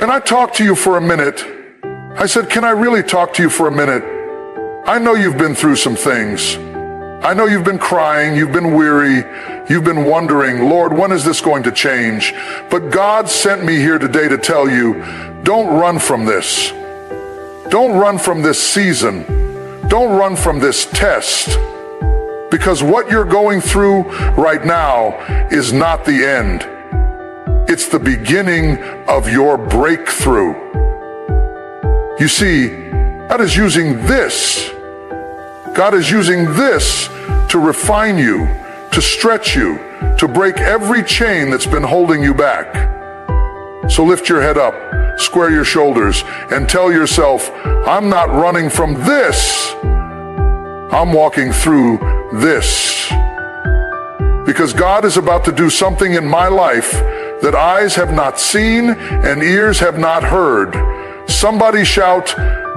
Can I talk to you for a minute? I said, can I really talk to you for a minute? I know you've been through some things. I know you've been crying, you've been weary, you've been wondering, Lord, when is this going to change? But God sent me here today to tell you, don't run from this. Don't run from this season. Don't run from this test. Because what you're going through right now is not the end. It's the beginning of your breakthrough. You see, God is using this. God is using this to refine you, to stretch you, to break every chain that's been holding you back. So lift your head up, square your shoulders, and tell yourself, I'm not running from this. I'm walking through this. Because God is about to do something in my life that eyes have not seen and ears have not heard. Somebody shout,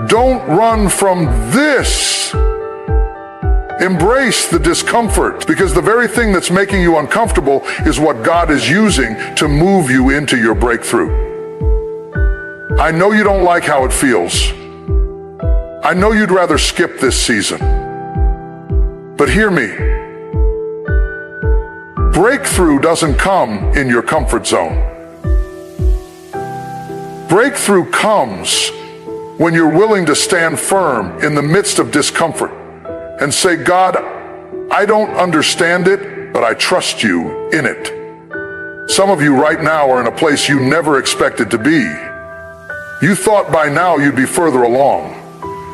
don't run from this. Embrace the discomfort, because the very thing that's making you uncomfortable is what God is using to move you into your breakthrough. I know you don't like how it feels. I know you'd rather skip this season. But hear me. Breakthrough doesn't come in your comfort zone. Breakthrough comes when you're willing to stand firm in the midst of discomfort and say, God, I don't understand it, but I trust you in it. Some of you right now are in a place you never expected to be. You thought by now you'd be further along.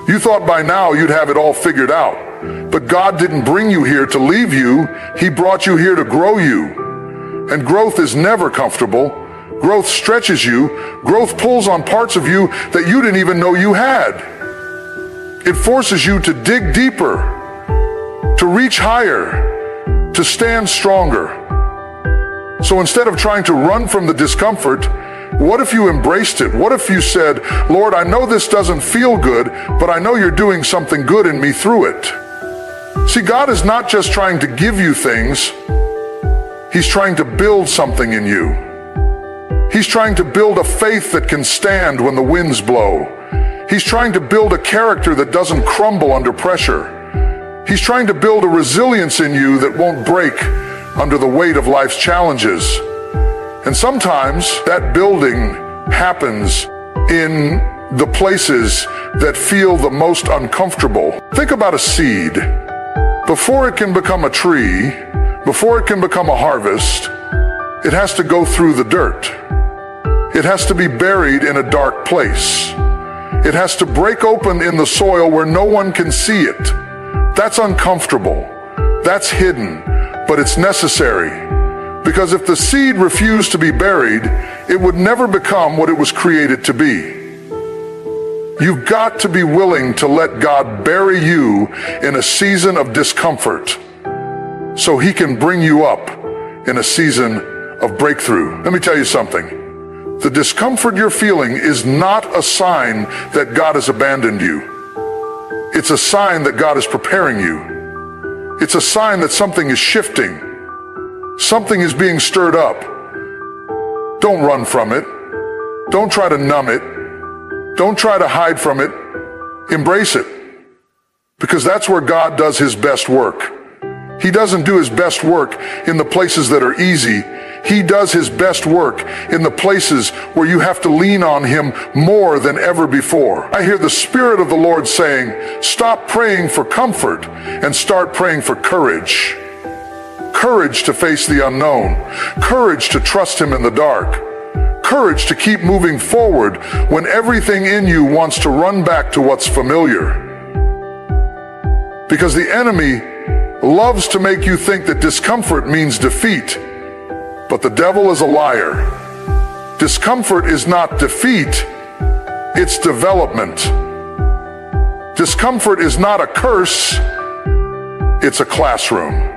You thought by now you'd have it all figured out. But God didn't bring you here to leave you. He brought you here to grow you. And growth is never comfortable. Growth stretches you. Growth pulls on parts of you that you didn't even know you had. It forces you to dig deeper, to reach higher, to stand stronger. So instead of trying to run from the discomfort, what if you embraced it? What if you said, Lord, I know this doesn't feel good, but I know you're doing something good in me through it. See, God is not just trying to give you things. He's trying to build something in you. He's trying to build a faith that can stand when the winds blow. He's trying to build a character that doesn't crumble under pressure. He's trying to build a resilience in you that won't break under the weight of life's challenges. And sometimes that building happens in the places that feel the most uncomfortable. Think about a seed. Before it can become a tree, before it can become a harvest, it has to go through the dirt. It has to be buried in a dark place. It has to break open in the soil where no one can see it. That's uncomfortable. That's hidden, but it's necessary. Because if the seed refused to be buried, it would never become what it was created to be. You've got to be willing to let God bury you in a season of discomfort so He can bring you up in a season of breakthrough. Let me tell you something. The discomfort you're feeling is not a sign that God has abandoned you. It's a sign that God is preparing you. It's a sign that something is shifting. Something is being stirred up. Don't run from it. Don't try to numb it. Don't try to hide from it. Embrace it. Because that's where God does His best work. He doesn't do His best work in the places that are easy. He does His best work in the places where you have to lean on Him more than ever before. I hear the Spirit of the Lord saying, stop praying for comfort and start praying for courage. Courage to face the unknown. Courage to trust Him in the dark. Courage to keep moving forward when everything in you wants to run back to what's familiar. Because the enemy loves to make you think that discomfort means defeat. But the devil is a liar. Discomfort is not defeat, it's development. Discomfort is not a curse, it's a classroom.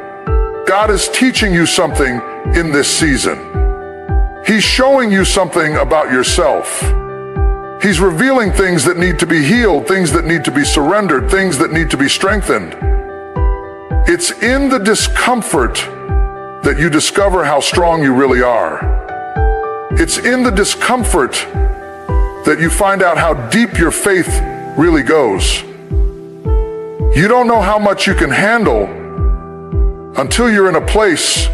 God is teaching you something in this season. He's showing you something about yourself. He's revealing things that need to be healed, things that need to be surrendered, things that need to be strengthened. It's in the discomfort that you discover how strong you really are. It's in the discomfort that you find out how deep your faith really goes. You don't know how much you can handle until you're in a place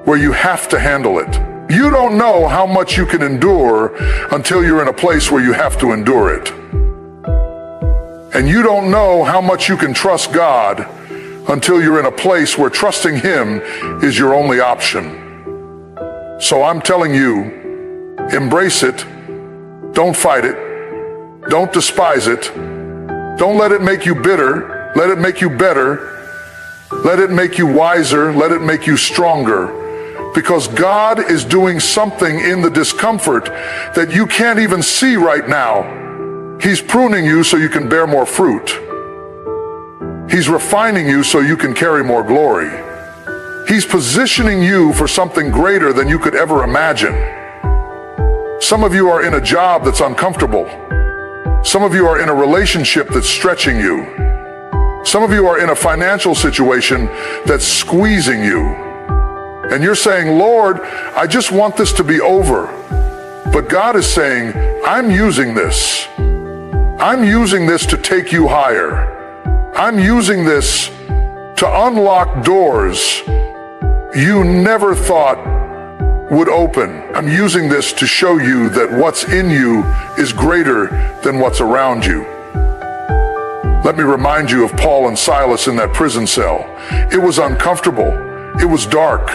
where you have to handle it. You don't know how much you can endure until you're in a place where you have to endure it. And you don't know how much you can trust God until you're in a place where trusting Him is your only option. So I'm telling you, embrace it. Don't fight it. Don't despise it. Don't let it make you bitter. Let it make you better. Let it make you wiser. Let it make you stronger. Because God is doing something in the discomfort that you can't even see right now. He's pruning you so you can bear more fruit. He's refining you so you can carry more glory. He's positioning you for something greater than you could ever imagine. Some of you are in a job that's uncomfortable. Some of you are in a relationship that's stretching you. Some of you are in a financial situation that's squeezing you. And you're saying, Lord, I just want this to be over. But God is saying, I'm using this. I'm using this to take you higher. I'm using this to unlock doors you never thought would open. I'm using this to show you that what's in you is greater than what's around you. Let me remind you of Paul and Silas in that prison cell. It was uncomfortable. It was dark.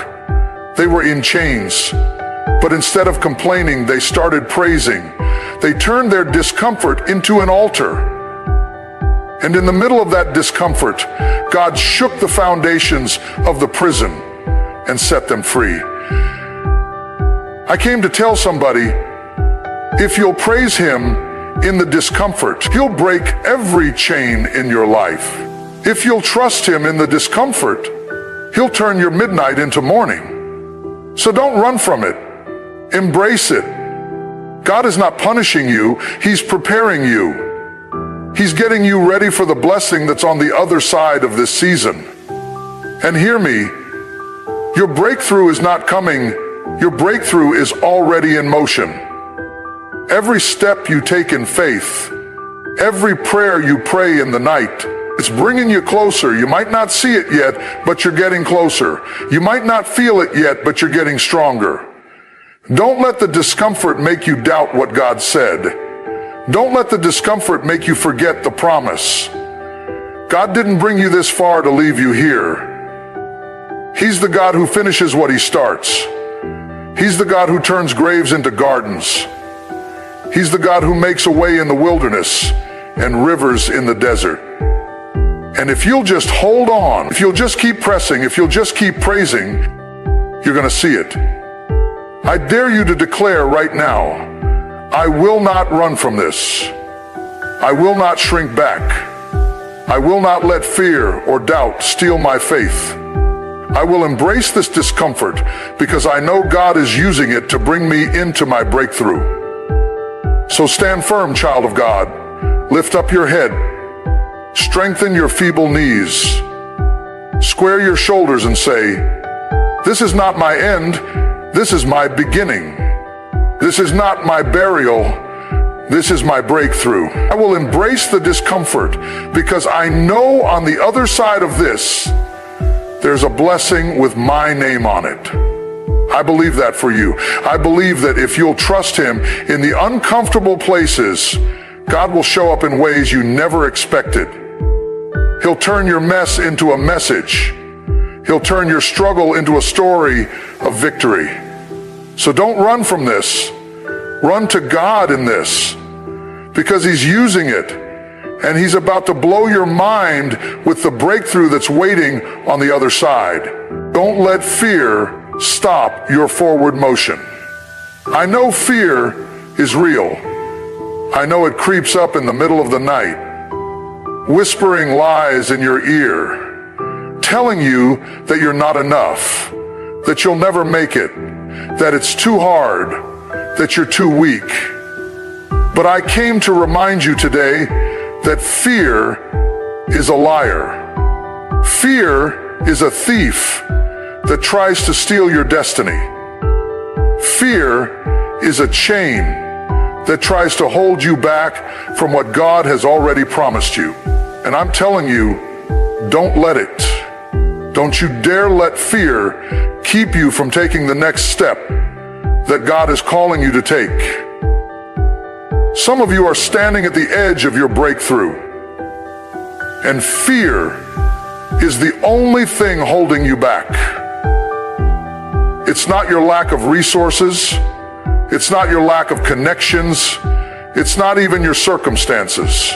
They were in chains. But instead of complaining, they started praising. They turned their discomfort into an altar. And in the middle of that discomfort, God shook the foundations of the prison and set them free. I came to tell somebody, if you'll praise Him in the discomfort, He'll break every chain in your life. If you'll trust Him in the discomfort, He'll turn your midnight into morning. So don't run from it. Embrace it. God is not punishing you. He's preparing you. He's getting you ready for the blessing that's on the other side of this season. And hear me, your breakthrough is not coming. Your breakthrough is already in motion. Every step you take in faith, every prayer you pray in the night, it's bringing you closer. You might not see it yet, but you're getting closer. You might not feel it yet, but you're getting stronger. Don't let the discomfort make you doubt what God said. Don't let the discomfort make you forget the promise. God didn't bring you this far to leave you here. He's the God who finishes what He starts. He's the God who turns graves into gardens. He's the God who makes a way in the wilderness and rivers in the desert. And if you'll just hold on, if you'll just keep pressing, if you'll just keep praising, you're going to see it. I dare you to declare right now, I will not run from this. I will not shrink back. I will not let fear or doubt steal my faith. I will embrace this discomfort because I know God is using it to bring me into my breakthrough. So stand firm, child of God. Lift up your head. Strengthen your feeble knees. Square your shoulders and say, this is not my end. This is my beginning. This is not my burial. This is my breakthrough. I will embrace the discomfort because I know on the other side of this, there's a blessing with my name on it. I believe that for you. I believe that if you'll trust Him in the uncomfortable places, God will show up in ways you never expected. He'll turn your mess into a message. He'll turn your struggle into a story of victory. So don't run from this. Run to God in this, because He's using it, and He's about to blow your mind with the breakthrough that's waiting on the other side. Don't let fear stop your forward motion. I know fear is real. I know it creeps up in the middle of the night, whispering lies in your ear, telling you that you're not enough, that you'll never make it, that it's too hard, that you're too weak. But I came to remind you today that fear is a liar. Fear is a thief that tries to steal your destiny. Fear is a chain that tries to hold you back from what God has already promised you. And I'm telling you, don't let it. Don't you dare let fear keep you from taking the next step that God is calling you to take. Some of you are standing at the edge of your breakthrough, and fear is the only thing holding you back. It's not your lack of resources. It's not your lack of connections. It's not even your circumstances.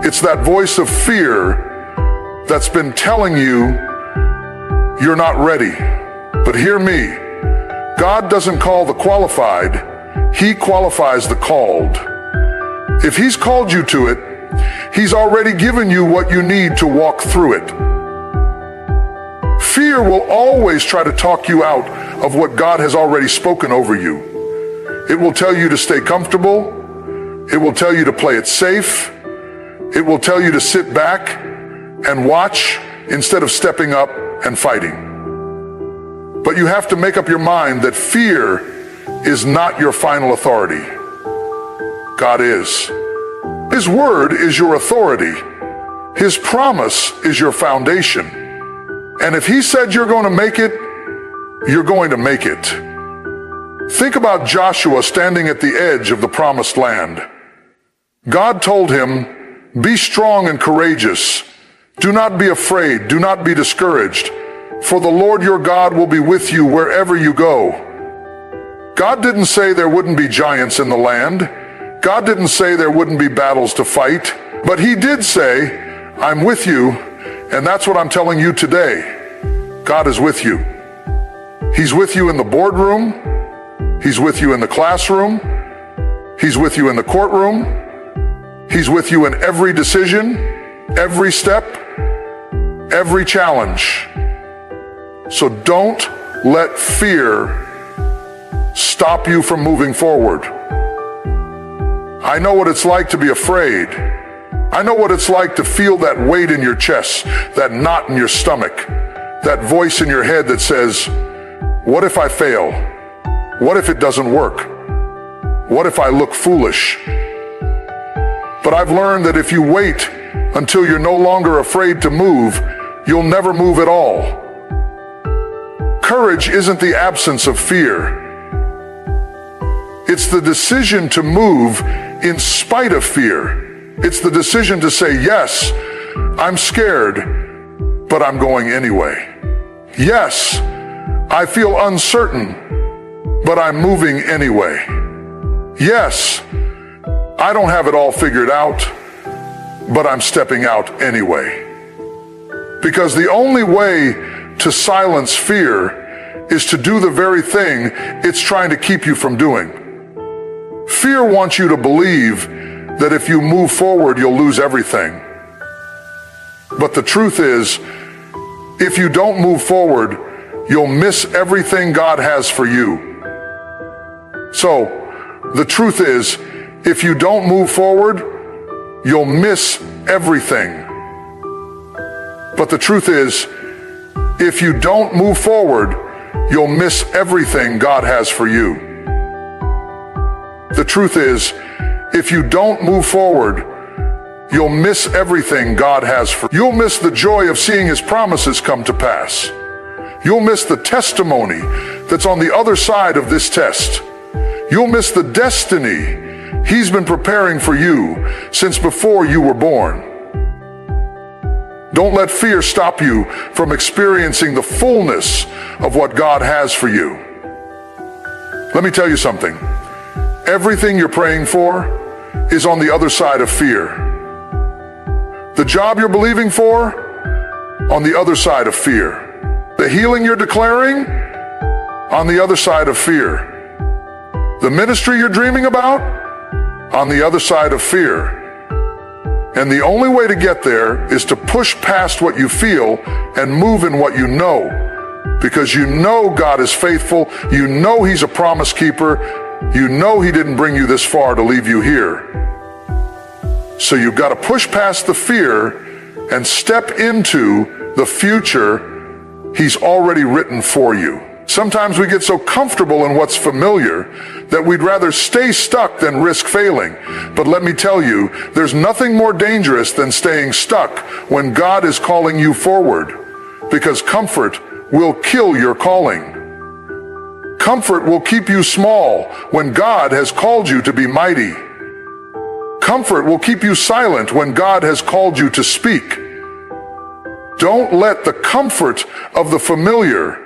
It's that voice of fear that's been telling you you're not ready. But hear me, God doesn't call the qualified, He qualifies the called. If He's called you to it, He's already given you what you need to walk through it. Fear will always try to talk you out of what God has already spoken over you. It will tell you to stay comfortable. It will tell you to play it safe. It will tell you to sit back and watch instead of stepping up and fighting. But you have to make up your mind that fear is not your final authority. God is. His word is your authority. His promise is your foundation. And if He said you're going to make it, you're going to make it. Think about Joshua standing at the edge of the promised land. God told him, "Be strong and courageous. Do not be afraid. Do not be discouraged. For the Lord your God will be with you wherever you go." God didn't say there wouldn't be giants in the land. God didn't say there wouldn't be battles to fight. But He did say, "I'm with you," and that's what I'm telling you today. God is with you. He's with you in the boardroom. He's with you in the classroom. He's with you in the courtroom. He's with you in every decision, every step, every challenge. So don't let fear stop you from moving forward. I know what it's like to be afraid. I know what it's like to feel that weight in your chest, that knot in your stomach, that voice in your head that says, "What if I fail? What if it doesn't work? What if I look foolish?" But I've learned that if you wait until you're no longer afraid to move, you'll never move at all. Courage isn't the absence of fear. It's the decision to move in spite of fear. It's the decision to say, "Yes, I'm scared, but I'm going anyway. Yes, I feel uncertain, but I'm moving anyway. Yes, I don't have it all figured out, but I'm stepping out anyway." Because the only way to silence fear is to do the very thing it's trying to keep you from doing. Fear wants you to believe that if you move forward, you'll lose everything. But the truth is, if you don't move forward, you'll miss everything God has for you. So, the truth is, if you don't move forward, you'll miss everything. But the truth is, if you don't move forward, you'll miss everything God has for you. The truth is, if you don't move forward, you'll miss everything God has for you. You'll miss the joy of seeing His promises come to pass. You'll miss the testimony that's on the other side of this test. You'll miss the destiny He's been preparing for you since before you were born. Don't let fear stop you from experiencing the fullness of what God has for you. Let me tell you something. Everything you're praying for is on the other side of fear. The job you're believing for, on the other side of fear. The healing you're declaring, on the other side of fear. The ministry you're dreaming about, on the other side of fear. And the only way to get there is to push past what you feel and move in what you know. Because you know God is faithful, you know He's a promise keeper, you know He didn't bring you this far to leave you here. So you've got to push past the fear and step into the future He's already written for you. Sometimes we get so comfortable in what's familiar that we'd rather stay stuck than risk failing. But let me tell you, there's nothing more dangerous than staying stuck when God is calling you forward, because comfort will kill your calling. Comfort will keep you small when God has called you to be mighty. Comfort will keep you silent when God has called you to speak. Don't let the comfort of the familiar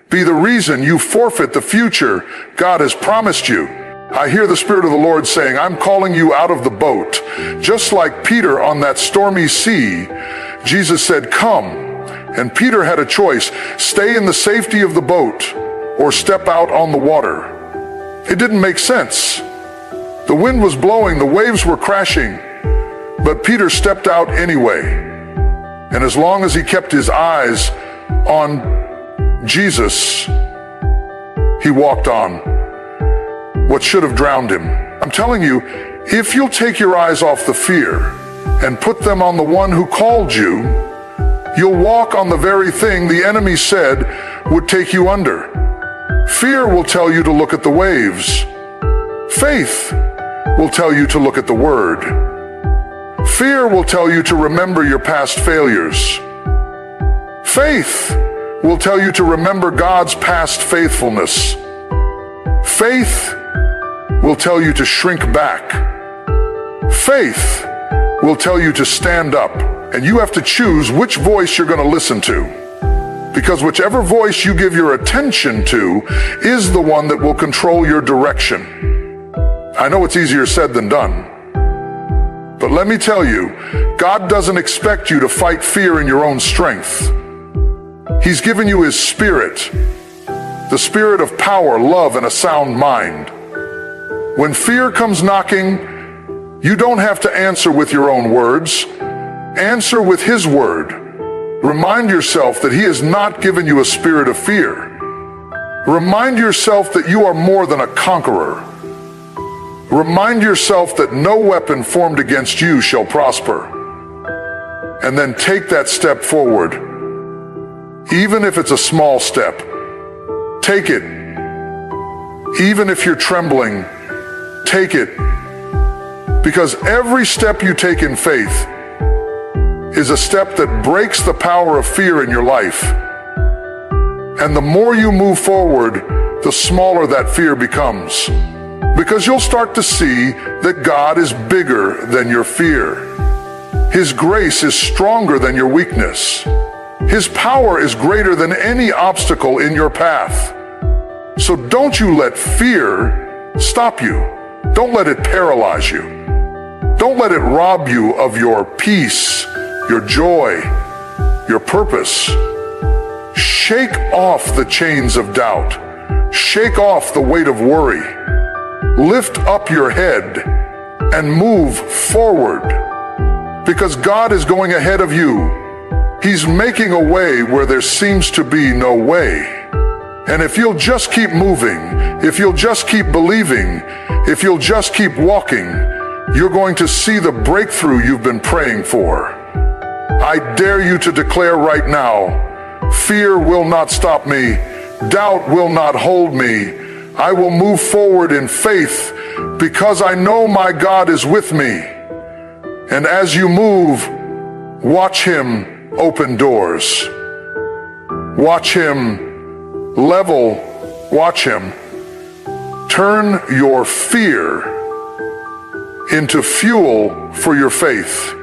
be the reason you forfeit the future God has promised you. I hear the Spirit of the Lord saying, I'm calling you out of the boat. Just like Peter on that stormy sea, Jesus said, come. And Peter had a choice, stay in the safety of the boat or step out on the water. It didn't make sense. The wind was blowing, the waves were crashing, but Peter stepped out anyway. And as long as he kept his eyes on Jesus, he walked on what should have drowned him. I'm telling you, if you'll take your eyes off the fear and put them on the one who called you, you'll walk on the very thing the enemy said would take you under. Fear will tell you to look at the waves. Faith will tell you to look at the Word. Fear will tell you to remember your past failures. Faith will tell you to remember God's past faithfulness. Faith will tell you to shrink back. Faith will tell you to stand up. And you have to choose which voice you're going to listen to. Because whichever voice you give your attention to is the one that will control your direction. I know it's easier said than done. But let me tell you, God doesn't expect you to fight fear in your own strength. He's given you His Spirit, the Spirit of power, love, and a sound mind. When fear comes knocking, you don't have to answer with your own words. Answer with His Word. Remind yourself that He has not given you a spirit of fear. Remind yourself that you are more than a conqueror. Remind yourself that no weapon formed against you shall prosper. And then take that step forward. Even if it's a small step, take it. Even if you're trembling, take it. Because every step you take in faith is a step that breaks the power of fear in your life. And the more you move forward, the smaller that fear becomes. Because you'll start to see that God is bigger than your fear. His grace is stronger than your weakness. His power is greater than any obstacle in your path. So don't you let fear stop you. Don't let it paralyze you. Don't let it rob you of your peace, your joy, your purpose. Shake off the chains of doubt. Shake off the weight of worry. Lift up your head and move forward, because God is going ahead of you. He's making a way where there seems to be no way. And if you'll just keep moving, if you'll just keep believing, if you'll just keep walking, you're going to see the breakthrough you've been praying for. I dare you to declare right now, fear will not stop me. Doubt will not hold me. I will move forward in faith because I know my God is with me. And as you move, watch Him open doors. Watch Him level. Watch Him turn your fear into fuel for your faith.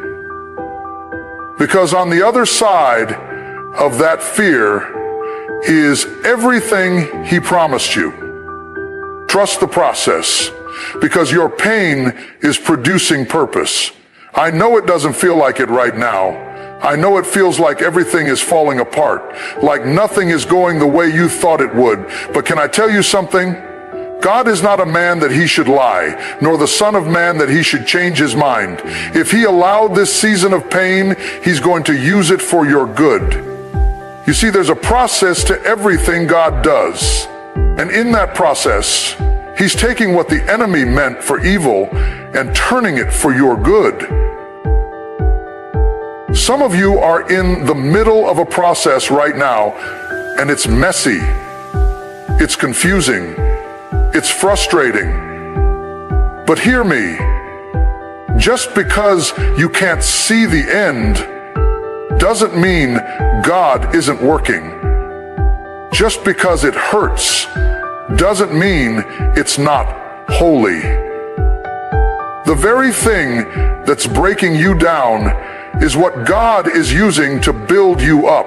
Because on the other side of that fear is everything He promised you. Trust the process, because your pain is producing purpose. I know it doesn't feel like it right now. I know it feels like everything is falling apart, like nothing is going the way you thought it would. But can I tell you something? God is not a man that He should lie, nor the Son of Man that He should change His mind. If He allowed this season of pain, He's going to use it for your good. You see, there's a process to everything God does. And in that process, He's taking what the enemy meant for evil and turning it for your good. Some of you are in the middle of a process right now, and it's messy, it's confusing, It's frustrating. But hear me. Just because you can't see the end doesn't mean God isn't working. Just because it hurts doesn't mean it's not holy. The very thing that's breaking you down is what God is using to build you up.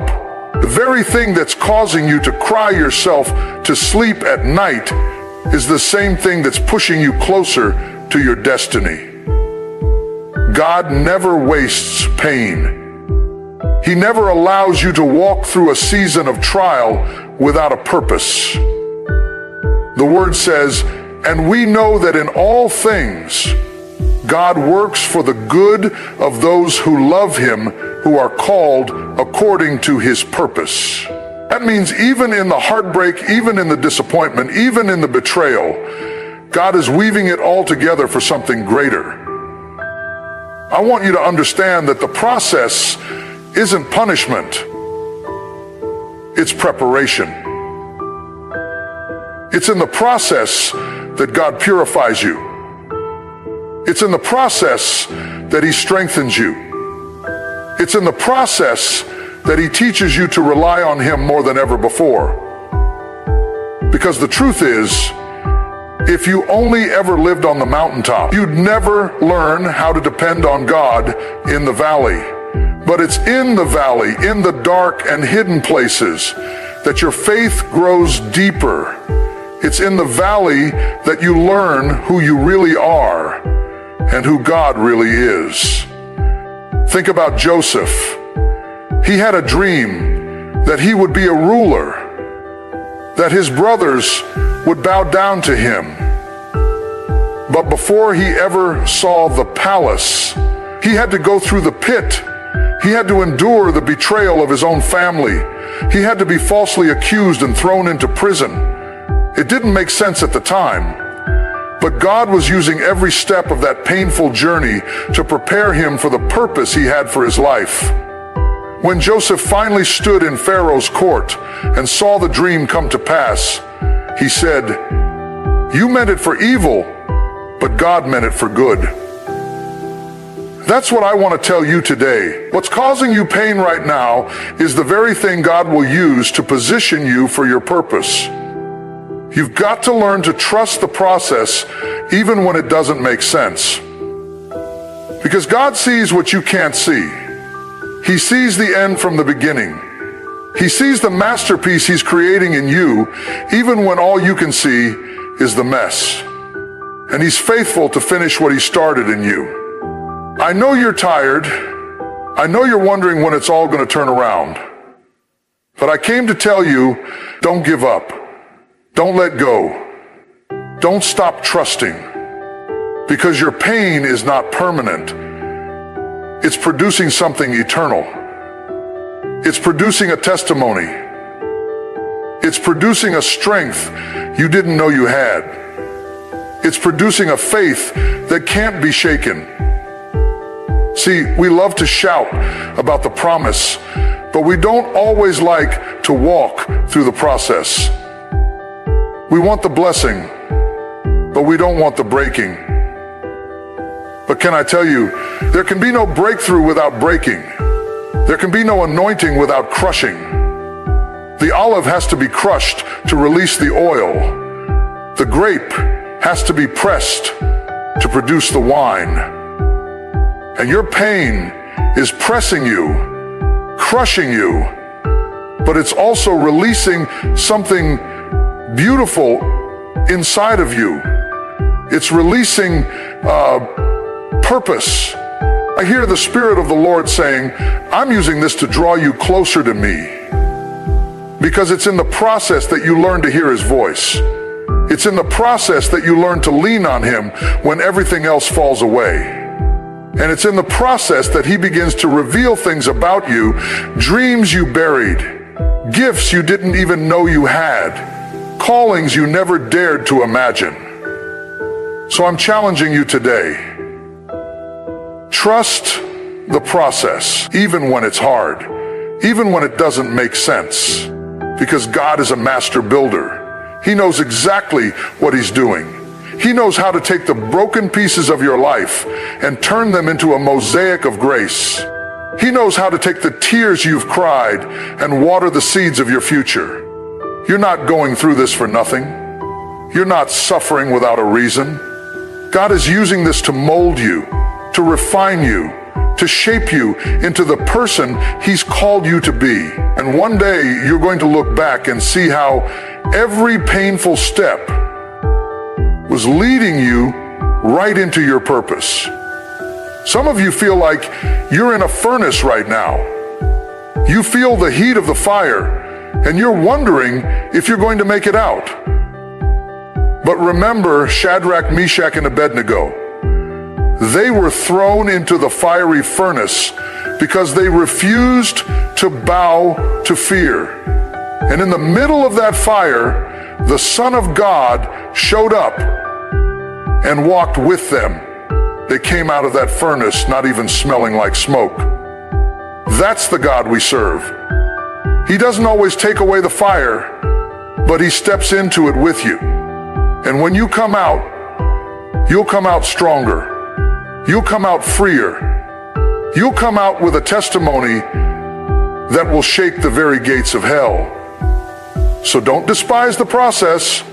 The very thing that's causing you to cry yourself to sleep at night is the same thing that's pushing you closer to your destiny. God never wastes pain. He never allows you to walk through a season of trial without a purpose. The Word says, "And we know that in all things, God works for the good of those who love Him, who are called according to His purpose." That means even in the heartbreak, even in the disappointment, even in the betrayal, God is weaving it all together for something greater. I want you to understand that the process isn't punishment. It's preparation. It's in the process that God purifies you. It's in the process that He strengthens you. It's in the process that He teaches you to rely on Him more than ever before. Because the truth is, if you only ever lived on the mountaintop, you'd never learn how to depend on God in the valley. But it's in the valley, in the dark and hidden places, that your faith grows deeper. It's in the valley that you learn who you really are and who God really is. Think about Joseph. He had a dream that he would be a ruler, that his brothers would bow down to him. But before he ever saw the palace, he had to go through the pit. He had to endure the betrayal of his own family. He had to be falsely accused and thrown into prison. It didn't make sense at the time, but God was using every step of that painful journey to prepare him for the purpose He had for his life. When Joseph finally stood in Pharaoh's court and saw the dream come to pass, he said, "You meant it for evil, but God meant it for good." That's what I want to tell you today. What's causing you pain right now is the very thing God will use to position you for your purpose. You've got to learn to trust the process even when it doesn't make sense. Because God sees what you can't see. He sees the end from the beginning. He sees the masterpiece He's creating in you, even when all you can see is the mess. And He's faithful to finish what He started in you. I know you're tired. I know you're wondering when it's all going to turn around. But I came to tell you, don't give up. Don't let go. Don't stop trusting. Because your pain is not permanent. It's producing something eternal. It's producing a testimony. It's producing a strength you didn't know you had. It's producing a faith that can't be shaken. See, we love to shout about the promise, but we don't always like to walk through the process. We want the blessing, but we don't want the breaking. But can I tell you, there can be no breakthrough without breaking. There can be no anointing without crushing. The olive has to be crushed to release the oil. The grape has to be pressed to produce the wine. And your pain is pressing you, crushing you, but it's also releasing something beautiful inside of you. It's releasing purpose. I hear the Spirit of the Lord saying, I'm using this to draw you closer to me. Because it's in the process that you learn to hear His voice. It's in the process that you learn to lean on Him when everything else falls away. And it's in the process that He begins to reveal things about you, dreams you buried, gifts you didn't even know you had, callings you never dared to imagine. So I'm challenging you today. Trust the process, even when it's hard, even when it doesn't make sense, because God is a master builder. He knows exactly what he's doing. He knows how to take the broken pieces of your life and turn them into a mosaic of grace. He knows how to take the tears you've cried and water the seeds of your future. You're not going through this for nothing. You're not suffering without a reason. God is using this to mold you, to refine you, to shape you into the person he's called you to be. And one day you're going to look back and see how every painful step was leading you right into your purpose. Some of you feel like you're in a furnace right now. You feel the heat of the fire, and you're wondering if you're going to make it out. But remember Shadrach, Meshach, and Abednego. They were thrown into the fiery furnace because they refused to bow to fear. And in the middle of that fire, the Son of God showed up and walked with them. They came out of that furnace not even smelling like smoke. That's the God we serve. He doesn't always take away the fire, but he steps into it with you. And when you come out, you'll come out stronger. You'll come out freer. You'll come out with a testimony that will shake the very gates of hell. So don't despise the process.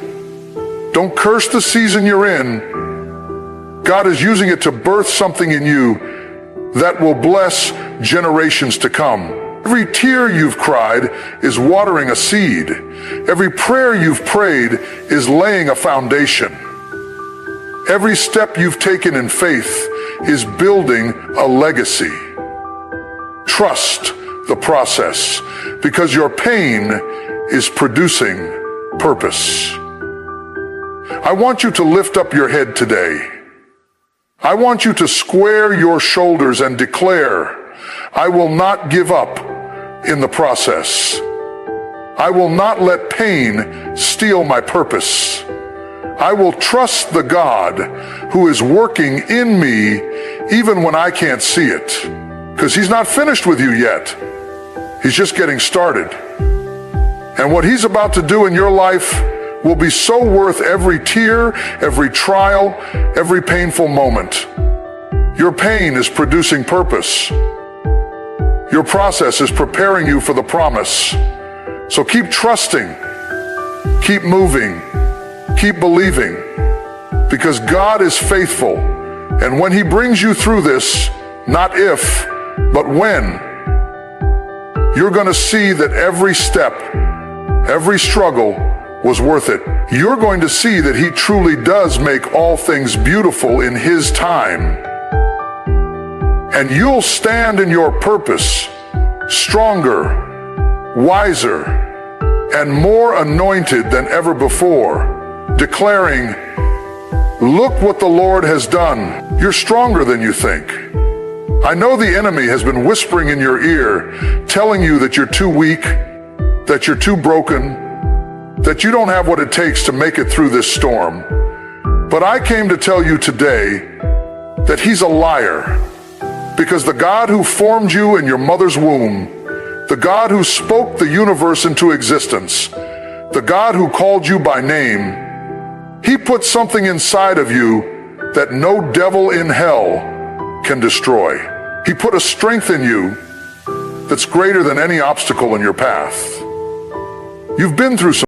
Don't curse the season you're in. God is using it to birth something in you that will bless generations to come. Every tear you've cried is watering a seed. Every prayer you've prayed is laying a foundation. Every step you've taken in faith is building a legacy. Trust the process, because your pain is producing purpose. I want you to lift up your head today. I want you to square your shoulders and declare, I will not give up in the process. I will not let pain steal my purpose. I will trust the God who is working in me even when I can't see it, because he's not finished with you yet. He's just getting started. And what he's about to do in your life will be so worth every tear, every trial, every painful moment. Your pain is producing purpose. Your process is preparing you for the promise. So keep trusting, keep moving, keep believing, because God is faithful. And when he brings you through this, not if, but when, you're going to see that every step, every struggle was worth it. You're going to see that he truly does make all things beautiful in his time. And you'll stand in your purpose, stronger, wiser, and more anointed than ever before, declaring, look what the Lord has done. You're stronger than you think. I know the enemy has been whispering in your ear, telling you that you're too weak, that you're too broken, that you don't have what it takes to make it through this storm. But I came to tell you today that he's a liar, because the God who formed you in your mother's womb, the God who spoke the universe into existence, the God who called you by name, he put something inside of you that no devil in hell can destroy. He put a strength in you that's greater than any obstacle in your path. You've been through some